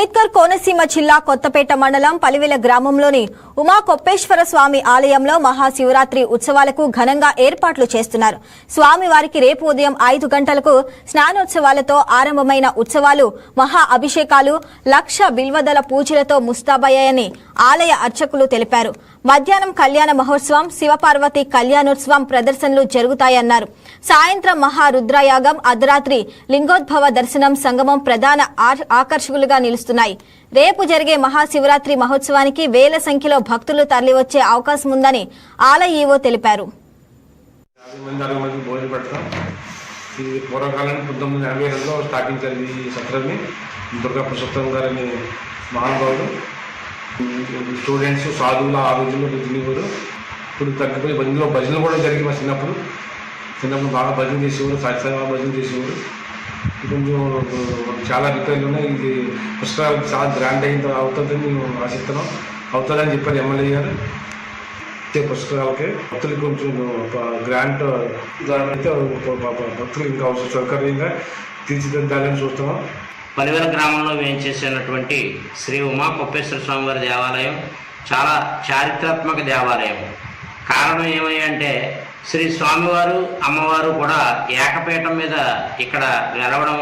అంబేద్కర్ కోనసీమ జిల్లా కొత్తపేట మండలం పలివెల గ్రామంలోని ఉమా కొప్పేశ్వర స్వామి ఆలయంలో మహాశివరాత్రి ఉత్సవాలకు ఘనంగా ఏర్పాట్లు చేస్తున్నారు. స్వామివారికి రేపు ఉదయం 5 గంటలకు స్నానోత్సవాలతో ఆరంభమైన ఉత్సవాలు మహా అభిషేకాలు, లక్ష బిల్వదల పూజలతో ముస్తాబయ్యాయని ఆలయ అర్చకులు తెలిపారు. మధ్యాహ్నం కళ్యాణ మహోత్సవం, శివపార్వతి కళ్యాణోత్సవం ప్రదర్శనలు జరుగుతాయన్నారు. సాయంత్రం మహారుద్రయాగం, అర్ధరాత్రి లింగోద్భవ దర్శనం, సంగమం ప్రధాన ఆకర్షకులుగా నిలుస్తున్నాయి. రేపు జరిగే మహాశివరాత్రి మహోత్సవానికి వేల సంఖ్యలో భక్తులు తరలివచ్చే అవకాశం ఉందని ఆలయ ఈవో తెలిపారు. పూర్వకాలం 1982లో స్టార్టించారు ఈ సత్రాన్ని. దుర్గా పురుషోత్తం గారని మహానుభావుడు, స్టూడెంట్స్ సాధువులు ఆ రోజుల్లో తినేవారు. ఇప్పుడు తగ్గిపోయి బండిలో భజనలు కూడా జరిగి మా చిన్నప్పుడు బాగా భజన చేసేవారు, సాక్షిగా భజన చేసేవారు. కొంచెం చాలా రిపేర్లు ఉన్నాయి. ఇది పుస్తకాలకు చాలా గ్రాండ్ అయిన అవుతుందని మేము ఆశిస్తున్నాం. అవుతుందని చెప్పారు ఎమ్మెల్యే గారు. పుస్తకాలకి భక్తులకి కొంచెం గ్రాంట్ అయితే భక్తులు ఇంకా సౌకర్యంగా తీర్చిదిద్దాలని చూస్తున్నాం. పలివెల గ్రామంలో వేయించేసినటువంటి శ్రీ ఉమా కొప్పేశ్వర స్వామివారి దేవాలయం చాలా చారిత్రాత్మక దేవాలయం. కారణం ఏమంటే శ్రీ స్వామివారు అమ్మవారు కూడా ఏకపీఠం మీద ఇక్కడ నిలవడం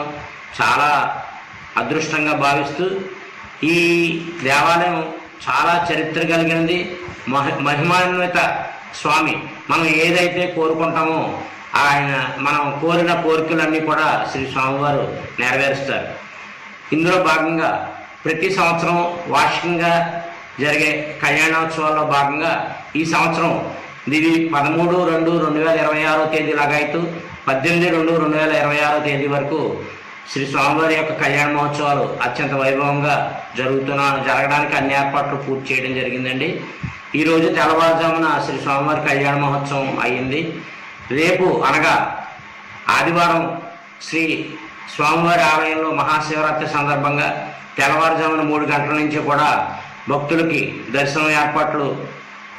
చాలా అదృష్టంగా భావిస్తూ ఈ దేవాలయం చాలా చరిత్ర కలిగినది. మహిమాన్విత స్వామి. మనం ఏదైతే కోరుకుంటామో మనం కోరిన కోరికలన్నీ కూడా శ్రీ స్వామివారు నెరవేరుస్తారు. ఇందులో భాగంగా ప్రతి సంవత్సరం వార్షికంగా జరిగే కళ్యాణోత్సవాల్లో భాగంగా ఈ సంవత్సరం ఇది 13/2/2026 తేదీ లాగాయితూ 18/2/2026 తేదీ వరకు శ్రీ స్వామివారి యొక్క కళ్యాణ మహోత్సవాలు అత్యంత వైభవంగా జరగడానికి అన్ని ఏర్పాట్లు పూర్తి చేయడం జరిగిందండి. ఈరోజు తెల్లవారుజామున శ్రీ స్వామివారి కళ్యాణ మహోత్సవం అయ్యింది. రేపు అనగా ఆదివారం శ్రీ స్వామివారి ఆలయంలో మహాశివరాత్రి సందర్భంగా తెల్లవారుజామున 3 గంటల నుంచి కూడా భక్తులకి దర్శనం ఏర్పాట్లు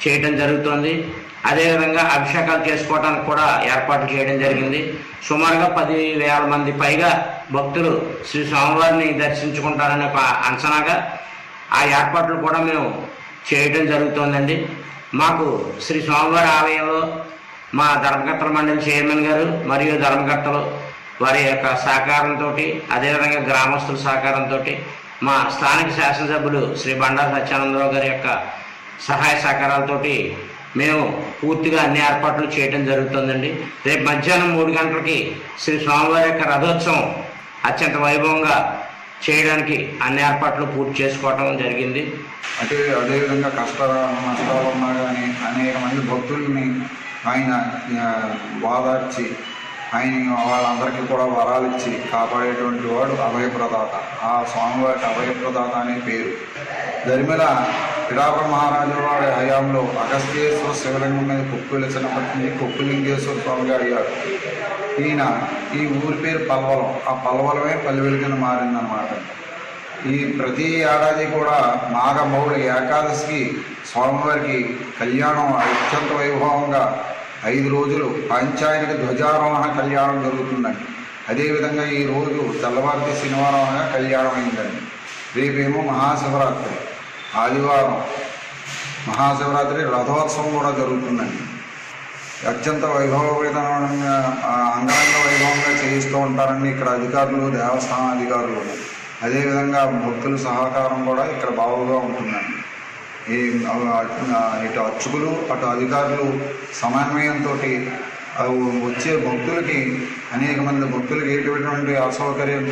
చేయడం జరుగుతుంది. అదేవిధంగా అభిషేకాలు చేసుకోవడానికి కూడా ఏర్పాట్లు చేయడం జరిగింది. సుమారుగా 10,000 మంది పైగా భక్తులు శ్రీ స్వామివారిని దర్శించుకుంటారనే ఒక అంచనాగా ఆ ఏర్పాట్లు కూడా మేము చేయడం జరుగుతుందండి. మాకు శ్రీ స్వామివారి ఆలయంలో మా ధర్మకర్తల మండలి చైర్మన్ గారు మరియు ధర్మకర్తలు వారి యొక్క సహకారంతో, అదేవిధంగా గ్రామస్తుల సహకారంతో, మా స్థానిక శాసనసభ్యులు శ్రీ బండారు సత్యానందరావు గారి యొక్క సహాయ సహకారాలతోటి మేము పూర్తిగా అన్ని ఏర్పాట్లు చేయడం జరుగుతుందండి. రేపు మధ్యాహ్నం 3 గంటలకి శ్రీ స్వామివారి యొక్క రథోత్సవం అత్యంత వైభవంగా చేయడానికి అన్ని ఏర్పాట్లు పూర్తి చేసుకోవటం జరిగింది. అదేవిధంగా నష్టాలు ఉన్నా కానీ అనేక మంది భక్తుల్ని ఆయన బాధార్చి ఆయన వాళ్ళందరికీ కూడా వరాలు ఇచ్చి కాపాడేటువంటి వాడు అభయప్రదాత. ఆ స్వామివారికి అభయప్రదాత అనే పేరు. దరిమిల పిఠాపురం మహారాజు వారి హయాంలో అగస్త్యేశ్వర శివలింగం మీద కొప్పులిచ్చినప్పటి నుంచి కొప్పులింగేశ్వర స్వామిగా అయ్యారు. ఈయన ఈ ఊరి పేరు పల్వలం. ఆ పల్వలమే పల్లివెల కింద మారిందన్నమాట. ఈ ప్రతి ఏడాది కూడా మాఘ బహుళ ఏకాదశికి స్వామివారికి కళ్యాణం అత్యంత వైభవంగా 5 రోజులు పంచాయనిక ధ్వజారోహణ కళ్యాణం జరుగుతుందండి. అదేవిధంగా ఈరోజు తెల్లవారితే శనివారం కళ్యాణం అయిందండి. రేపేమో మహాశివరాత్రి, ఆదివారం మహాశివరాత్రి రథోత్సవం కూడా జరుగుతుందండి. అత్యంత వైభవంగా అంగరంగ వైభవంగా చేయిస్తూ ఉంటారండి ఇక్కడ అధికారులు, దేవస్థానం అధికారులు. అదేవిధంగా భక్తుల సహకారం కూడా ఇక్కడ బాగుగా ఉంటుందండి. ఇటు అర్చకులు అటు అధికారులు సమన్వయంతో వచ్చే భక్తులకి అనేక మంది భక్తులకి ఎటువంటి అసౌకర్యం